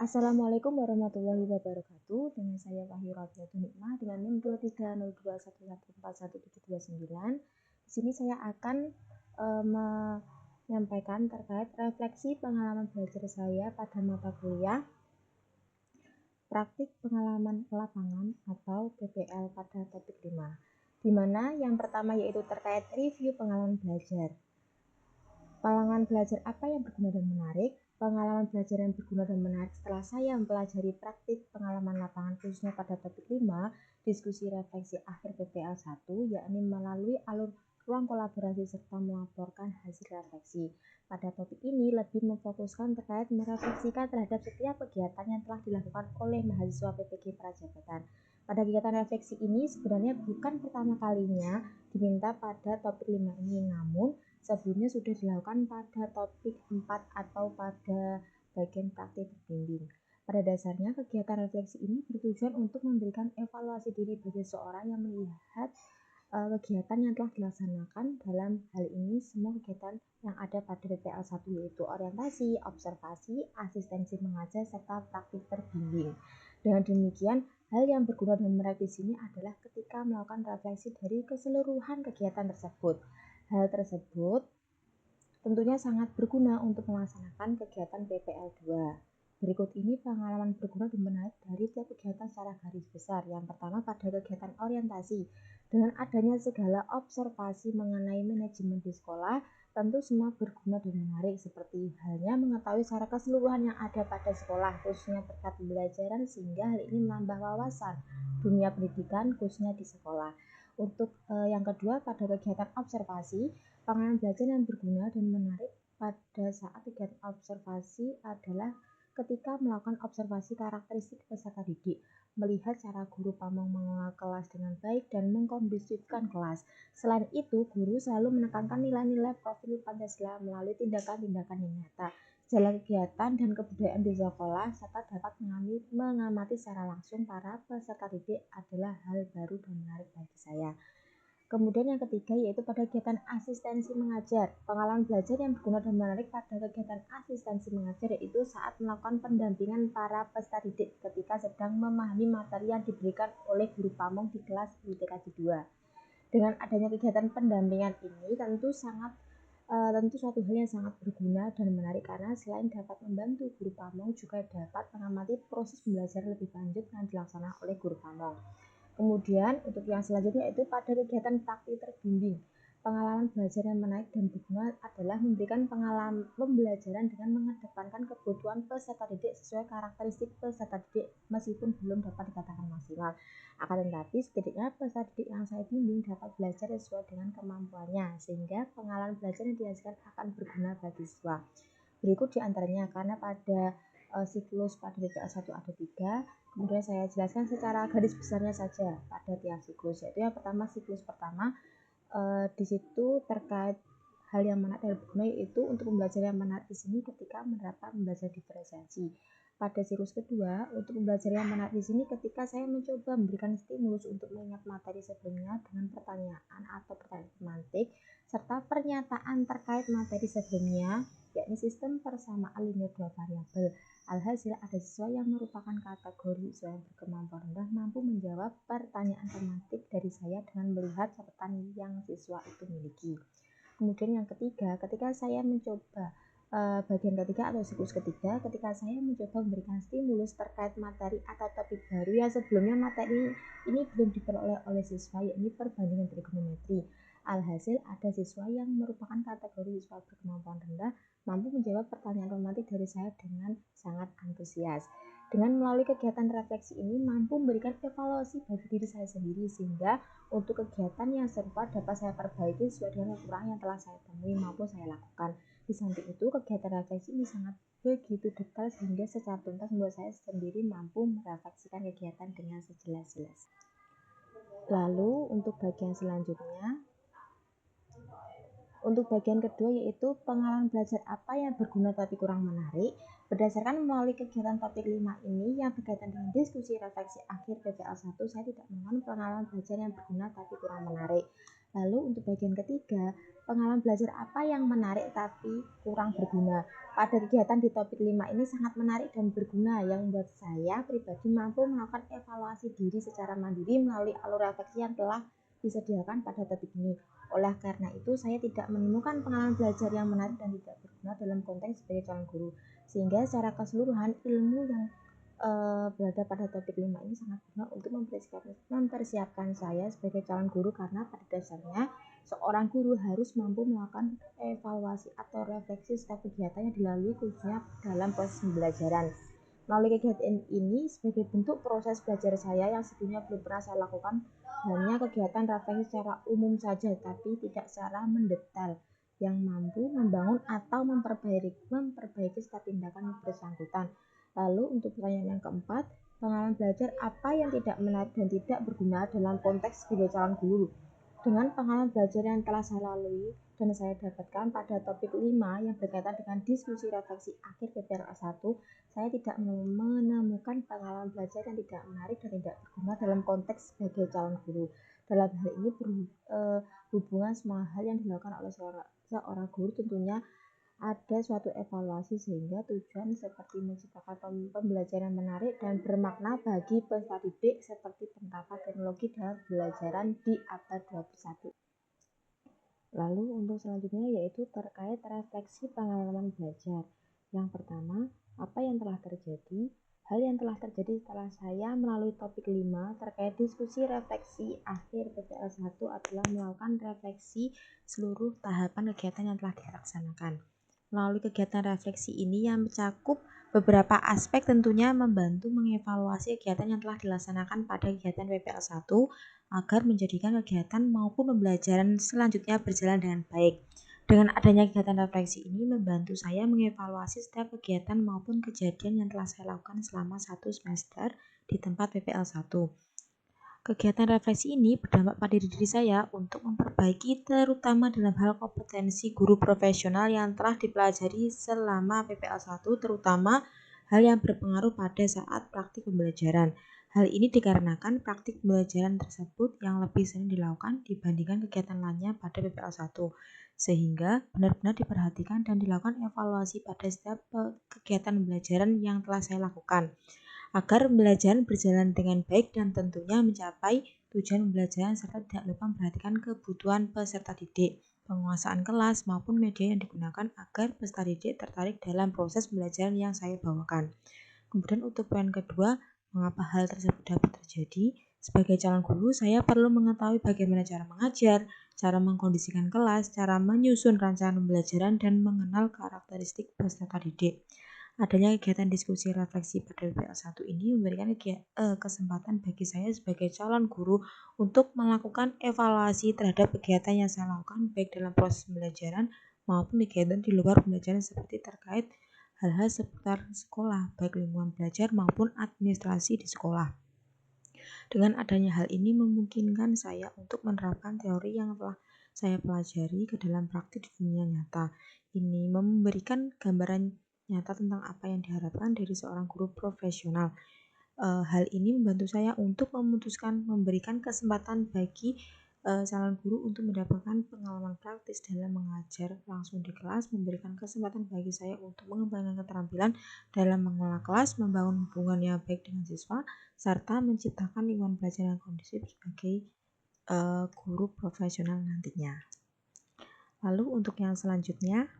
Assalamualaikum warahmatullahi wabarakatuh. Dengan saya Wahyu Rabiatun Nikmah dengan NIM 2302114179. Di sini saya akan menyampaikan terkait refleksi pengalaman belajar saya pada mata kuliah praktik pengalaman lapangan atau PPL pada topik 5. Di mana yang pertama yaitu terkait review pengalaman belajar. Pengalaman belajar apa yang berguna dan menarik? Pengalaman belajar yang berguna dan menarik setelah saya mempelajari praktik pengalaman lapangan khususnya pada topik 5, diskusi refleksi akhir PPL 1, yakni melalui alur ruang kolaborasi serta melaporkan hasil refleksi. Pada topik ini lebih memfokuskan terkait merefleksikan terhadap setiap kegiatan yang telah dilakukan oleh mahasiswa PPG Prajabatan. Pada kegiatan refleksi ini sebenarnya bukan pertama kalinya diminta pada topik 5 ini, namun sebelumnya sudah dilakukan pada topik 4 atau pada bagian praktik berbimbing. Pada dasarnya, kegiatan refleksi ini bertujuan untuk memberikan evaluasi diri bagi seseorang yang melihat kegiatan yang telah dilaksanakan. Dalam hal ini, semua kegiatan yang ada pada PPL 1 yaitu orientasi, observasi, asistensi mengajar, serta praktik berbimbing. Dengan demikian, hal yang berguna dan menarik di sini adalah ketika melakukan refleksi dari keseluruhan kegiatan tersebut. Hal tersebut tentunya sangat berguna untuk melaksanakan kegiatan PPL 2. Berikut ini pengalaman berguna dan menarik dari tiap kegiatan secara garis besar. Yang pertama pada kegiatan orientasi. Dengan adanya segala observasi mengenai manajemen di sekolah, tentu semua berguna dan menarik seperti halnya mengetahui secara keseluruhan yang ada pada sekolah, khususnya terkait pembelajaran, sehingga hal ini menambah wawasan dunia pendidikan khususnya di sekolah. Untuk yang kedua pada kegiatan observasi, pengalaman belajar yang berguna dan menarik pada saat kegiatan observasi adalah ketika melakukan observasi karakteristik peserta didik, melihat cara guru pamong mengelola kelas dengan baik dan mengkondusifkan kelas. Selain itu, guru selalu menekankan nilai-nilai profil Pancasila melalui tindakan-tindakan yang nyata, jalan kegiatan dan kebudayaan di sekolah, serta dapat mengamati secara langsung para peserta didik adalah hal baru dan menarik bagi saya. Kemudian yang ketiga yaitu pada kegiatan asistensi mengajar. Pengalaman belajar yang berguna dan menarik pada kegiatan asistensi mengajar yaitu saat melakukan pendampingan para peserta didik ketika sedang memahami materi yang diberikan oleh guru pamong di kelas ITKJ 2. Dengan adanya kegiatan pendampingan ini tentu suatu hal yang sangat berguna dan menarik karena selain dapat membantu guru pamong juga dapat mengamati proses pembelajaran lebih lanjut yang dilaksanakan oleh guru pamong. Kemudian untuk yang selanjutnya yaitu pada kegiatan praktik terbimbing. Pengalaman belajar yang menarik dan berguna adalah memberikan pengalaman pembelajaran dengan mengedepankan kebutuhan peserta didik sesuai karakteristik peserta didik meskipun belum dapat dikatakan maksimal. Akan tetapi setidaknya peserta didik yang saya bimbing dapat belajar sesuai dengan kemampuannya sehingga pengalaman belajar yang dihasilkan akan berguna bagi siswa. Berikut diantaranya karena pada siklus pada PPL 1 ada 3. Kemudian saya jelaskan secara garis besarnya saja pada tiap siklus, yaitu yang pertama siklus pertama di situ terkait hal yang menarik dan berguna yaitu untuk pembelajaran yang menarik di sini ketika menerapkan pembelajaran diferensiasi. Pada siklus kedua untuk pembelajaran yang menarik di sini ketika saya mencoba memberikan stimulus untuk mengingat materi sebelumnya dengan pertanyaan atau pertanyaan pemantik serta pernyataan terkait materi sebelumnya, yakni sistem persamaan linear dua variabel. Alhasil ada siswa yang merupakan kategori siswa yang berkemampuan rendah mampu menjawab pertanyaan tematik dari saya dengan melihat catatan yang siswa itu miliki. Kemudian yang ketiga, ketika saya mencoba bagian ketiga atau siklus ketiga, ketika saya mencoba memberikan stimulus terkait materi atau topik baru yang sebelumnya materi ini belum diperoleh oleh siswa, yakni perbandingan trigonometri. Alhasil ada siswa yang merupakan kategori siswa berkemampuan rendah mampu menjawab pertanyaan romantik dari saya dengan sangat antusias. Dengan melalui kegiatan refleksi ini mampu memberikan evaluasi bagi diri saya sendiri sehingga untuk kegiatan yang serupa dapat saya perbaiki sesuai dengan kekurangan yang telah saya temui maupun saya lakukan. Di samping itu kegiatan refleksi ini sangat begitu detail sehingga secara tuntas membuat saya sendiri mampu merefleksikan kegiatan dengan sejelas-jelas. Lalu untuk bagian selanjutnya, untuk bagian kedua yaitu pengalaman belajar apa yang berguna tapi kurang menarik. Berdasarkan melalui kegiatan topik 5 ini yang berkaitan dengan diskusi refleksi akhir PPL 1, saya tidak menemukan pengalaman belajar yang berguna tapi kurang menarik. Lalu untuk bagian ketiga, pengalaman belajar apa yang menarik tapi kurang berguna? Pada kegiatan di topik 5 ini sangat menarik dan berguna yang membuat saya pribadi mampu melakukan evaluasi diri secara mandiri melalui alur refleksi yang telah disediakan pada topik ini. Oleh karena itu, saya tidak menemukan pengalaman belajar yang menarik dan tidak berguna dalam konteks sebagai calon guru. Sehingga secara keseluruhan ilmu yang berada pada topik 5 ini sangat berguna untuk mempersiapkan saya sebagai calon guru, karena pada dasarnya seorang guru harus mampu melakukan evaluasi atau refleksi setiap kegiatan yang dilalui khususnya dalam proses pembelajaran. Melalui kegiatan ini sebagai bentuk proses belajar saya yang sebelumnya belum pernah saya lakukan, hanya kegiatan refleksi secara umum saja tapi tidak secara mendetail yang mampu membangun atau memperbaiki setiap tindakan yang bersangkutan. Lalu untuk pertanyaan yang keempat, pengalaman belajar apa yang tidak menarik dan tidak berguna dalam konteks sebagai calon guru? Dengan pengalaman belajar yang telah saya lalui dan saya dapatkan pada topik 5 yang berkaitan dengan diskusi refleksi akhir PPL 1, saya tidak menemukan pengalaman belajar yang tidak menarik dan tidak berguna dalam konteks sebagai calon guru. Dalam hal ini berhubungan semua hal yang dilakukan oleh seorang guru tentunya ada suatu evaluasi sehingga tujuan seperti menciptakan pembelajaran menarik dan bermakna bagi peserta didik seperti penerapan teknologi dalam pembelajaran di abad 21. Lalu untuk selanjutnya yaitu terkait refleksi pengalaman belajar. Yang pertama, apa yang telah terjadi? Hal yang telah terjadi setelah saya melalui topik 5 terkait diskusi refleksi akhir PPL 1 adalah melakukan refleksi seluruh tahapan kegiatan yang telah dilaksanakan. Melalui kegiatan refleksi ini yang mencakup beberapa aspek tentunya membantu mengevaluasi kegiatan yang telah dilaksanakan pada kegiatan PPL 1 agar menjadikan kegiatan maupun pembelajaran selanjutnya berjalan dengan baik. Dengan adanya kegiatan refleksi ini membantu saya mengevaluasi setiap kegiatan maupun kejadian yang telah saya lakukan selama 1 semester di tempat PPL 1. Kegiatan refleksi ini berdampak pada diri saya untuk memperbaiki terutama dalam hal kompetensi guru profesional yang telah dipelajari selama PPL 1, terutama hal yang berpengaruh pada saat praktik pembelajaran. Hal ini dikarenakan praktik pembelajaran tersebut yang lebih sering dilakukan dibandingkan kegiatan lainnya pada PPL 1, sehingga benar-benar diperhatikan dan dilakukan evaluasi pada setiap kegiatan pembelajaran yang telah saya lakukan, agar pembelajaran berjalan dengan baik dan tentunya mencapai tujuan pembelajaran serta tidak lupa memperhatikan kebutuhan peserta didik, penguasaan kelas maupun media yang digunakan agar peserta didik tertarik dalam proses pembelajaran yang saya bawakan. Kemudian untuk poin kedua, mengapa hal tersebut dapat terjadi? Sebagai calon guru, saya perlu mengetahui bagaimana cara mengajar, cara mengkondisikan kelas, cara menyusun rancangan pembelajaran, dan mengenal karakteristik peserta didik. Adanya kegiatan diskusi refleksi pada PPL 1 ini memberikan kesempatan bagi saya sebagai calon guru untuk melakukan evaluasi terhadap kegiatan yang saya lakukan baik dalam proses pembelajaran maupun kegiatan di luar pembelajaran seperti terkait hal-hal seputar sekolah, baik lingkungan belajar maupun administrasi di sekolah. Dengan adanya hal ini memungkinkan saya untuk menerapkan teori yang telah saya pelajari ke dalam praktik di dunia nyata. Ini memberikan gambaran nyata tentang apa yang diharapkan dari seorang guru profesional. Hal ini membantu saya untuk memberikan kesempatan bagi calon guru untuk mendapatkan pengalaman praktis dalam mengajar langsung di kelas, memberikan kesempatan bagi saya untuk mengembangkan keterampilan dalam mengelola kelas, membangun hubungan yang baik dengan siswa, serta menciptakan lingkungan belajar yang kondusif sebagai guru profesional nantinya. Lalu untuk yang selanjutnya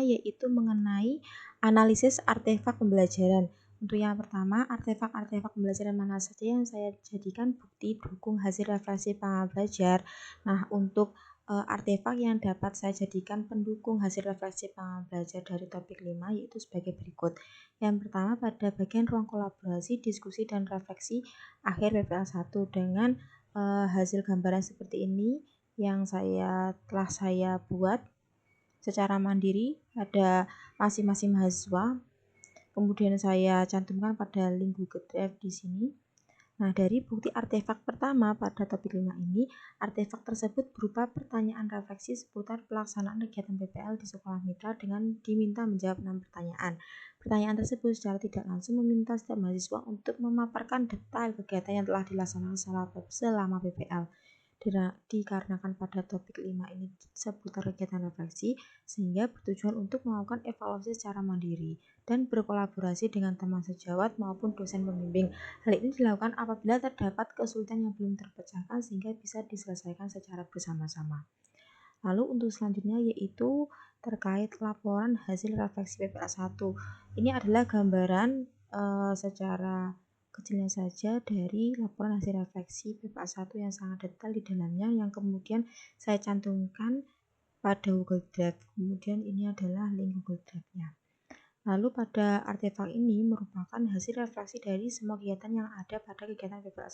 yaitu mengenai analisis artefak pembelajaran. Untuk yang pertama, artefak-artefak pembelajaran mana saja yang saya jadikan bukti dukung hasil refleksi pengalaman belajar. Nah, untuk artefak yang dapat saya jadikan pendukung hasil refleksi pengalaman belajar dari topik 5 yaitu sebagai berikut. Yang pertama, pada bagian ruang kolaborasi, diskusi, dan refleksi akhir PPL 1 dengan hasil gambaran seperti ini yang telah saya buat secara mandiri pada masing-masing mahasiswa. Kemudian saya cantumkan pada link Google Drive di sini. Nah, dari bukti artefak pertama pada topik 5 ini, artefak tersebut berupa pertanyaan refleksi seputar pelaksanaan kegiatan PPL di sekolah mitra dengan diminta menjawab 6 pertanyaan. Pertanyaan tersebut secara tidak langsung meminta setiap mahasiswa untuk memaparkan detail kegiatan yang telah dilaksanakan selama PPL. dikarenakan pada topik 5 ini seputar kegiatan refleksi, sehingga bertujuan untuk melakukan evaluasi secara mandiri dan berkolaborasi dengan teman sejawat maupun dosen pembimbing. Hal ini dilakukan apabila terdapat kesulitan yang belum terpecahkan sehingga bisa diselesaikan secara bersama-sama. Lalu untuk selanjutnya yaitu terkait laporan hasil refleksi PPL 1. Ini adalah gambaran secara kecilnya saja dari laporan hasil refleksi PPL 1 yang sangat detail di dalamnya yang kemudian saya cantumkan pada Google Drive. Kemudian ini adalah link Google Drive-nya. Lalu pada artefak ini merupakan hasil refleksi dari semua kegiatan yang ada pada kegiatan PPL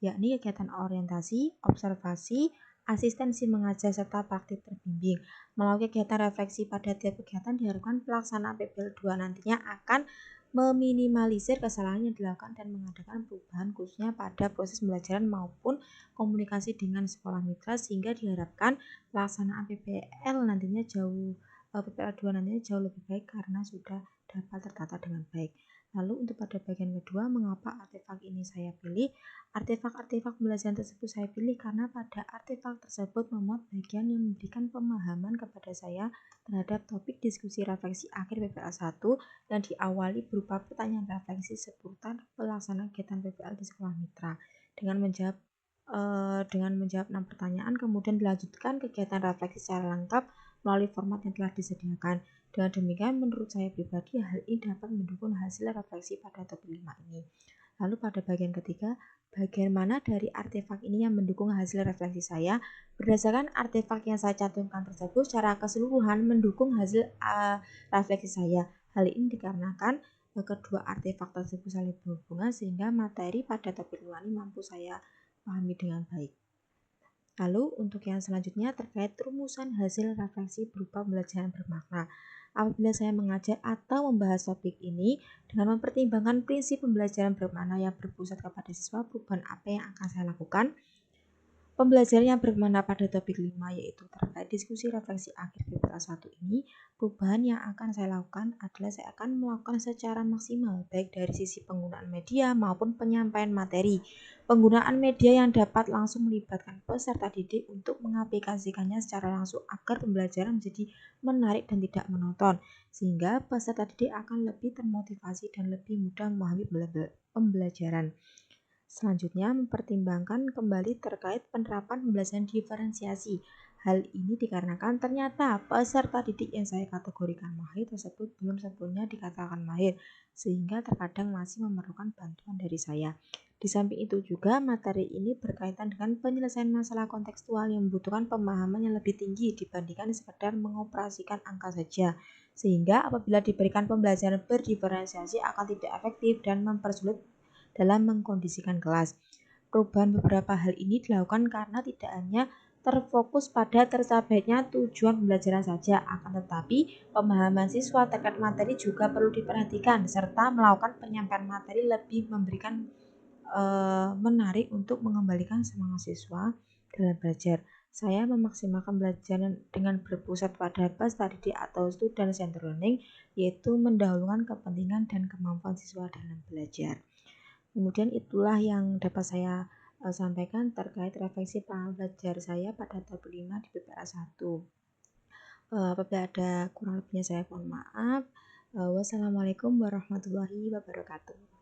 1, yakni kegiatan orientasi, observasi, asistensi mengajar, serta praktik terbimbing. Melalui kegiatan refleksi pada tiap kegiatan diharapkan pelaksanaan PPL 2 nantinya akan meminimalisir kesalahan yang dilakukan dan mengadakan perubahan khususnya pada proses pembelajaran maupun komunikasi dengan sekolah mitra sehingga diharapkan pelaksanaan PPL 2 nantinya jauh lebih baik karena sudah dapat tertata dengan baik. Lalu untuk pada bagian kedua, mengapa artefak ini saya pilih? Artefak-artefak pembelajaran tersebut saya pilih karena pada artefak tersebut memuat bagian yang memberikan pemahaman kepada saya terhadap topik diskusi refleksi akhir PPL 1 yang diawali berupa pertanyaan refleksi seputar pelaksanaan kegiatan PPL di sekolah mitra. Dengan menjawab 6 pertanyaan, kemudian dilanjutkan kegiatan refleksi secara lengkap melalui format yang telah disediakan. Dengan demikian, menurut saya pribadi, hal ini dapat mendukung hasil refleksi pada topik 5 ini. Lalu pada bagian ketiga, bagian mana dari artefak ini yang mendukung hasil refleksi saya? Berdasarkan artefak yang saya cantumkan tersebut, secara keseluruhan mendukung hasil refleksi saya. Hal ini dikarenakan kedua artefak tersebut saling berhubungan sehingga materi pada topik 5 ini mampu saya pahami dengan baik. Lalu untuk yang selanjutnya terkait rumusan hasil refleksi berupa pembelajaran bermakna. Apabila saya mengajar atau membahas topik ini dengan mempertimbangkan prinsip pembelajaran bermakna yang berpusat kepada siswa, perubahan apa yang akan saya lakukan? Pembelajaran yang bermakna pada topik 5 yaitu terkait diskusi refleksi akhir PPL 1 ini, perubahan yang akan saya lakukan adalah saya akan melakukan secara maksimal baik dari sisi penggunaan media maupun penyampaian materi. Penggunaan media yang dapat langsung melibatkan peserta didik untuk mengaplikasikannya secara langsung agar pembelajaran menjadi menarik dan tidak monoton, sehingga peserta didik akan lebih termotivasi dan lebih mudah memahami pembelajaran. Selanjutnya, mempertimbangkan kembali terkait penerapan pembelajaran diferensiasi. Hal ini dikarenakan ternyata peserta didik yang saya kategorikan mahir tersebut belum sepenuhnya dikatakan mahir, sehingga terkadang masih memerlukan bantuan dari saya. Di samping itu juga, materi ini berkaitan dengan penyelesaian masalah kontekstual yang membutuhkan pemahaman yang lebih tinggi dibandingkan sekedar mengoperasikan angka saja. Sehingga apabila diberikan pembelajaran berdiferensiasi akan tidak efektif dan mempersulit dalam mengkondisikan kelas. Perubahan beberapa hal ini dilakukan karena tidak hanya terfokus pada tercapainya tujuan pembelajaran saja, akan tetapi pemahaman siswa terkait materi juga perlu diperhatikan, serta melakukan penyampaian materi lebih memberikan menarik untuk mengembalikan semangat siswa dalam belajar. Saya memaksimalkan pembelajaran dengan berpusat pada peserta didik atau student centered learning, yaitu mendahulukan kepentingan dan kemampuan siswa dalam belajar. Kemudian itulah yang dapat saya sampaikan terkait refleksi pengalaman belajar saya pada topik 5 di PPL 1. Apabila ada kurang lebihnya saya mohon maaf. Wassalamualaikum warahmatullahi wabarakatuh.